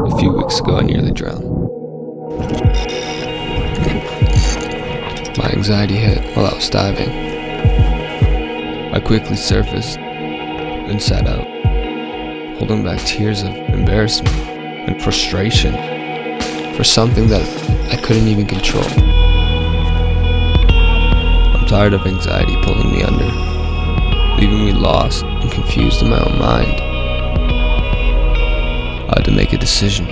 A few weeks ago, I nearly drowned. My anxiety hit while I was diving. I quickly surfaced and sat out, holding back tears of embarrassment and frustration for something that I couldn't even control. I'm tired of anxiety pulling me under, leaving me lost and confused in my own mind. I had to make a decision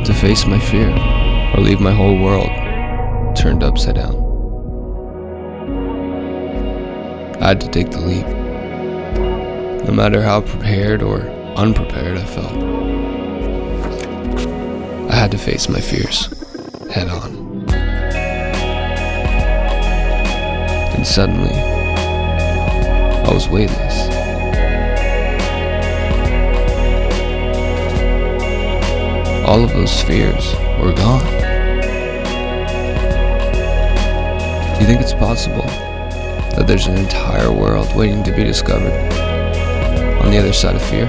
to face my fear or leave my whole world turned upside down. I had to take the leap, no matter how prepared or unprepared I felt. I had to face my fears head on. And suddenly, I was weightless. All of those fears were gone. Do you think it's possible that there's an entire world waiting to be discovered on the other side of fear?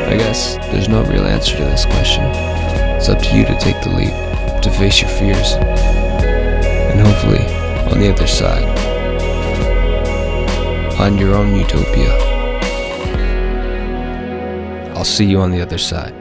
I guess there's no real answer to this question. It's up to you to take the leap, to face your fears, and hopefully, on the other side, find your own utopia. I'll see you on the other side.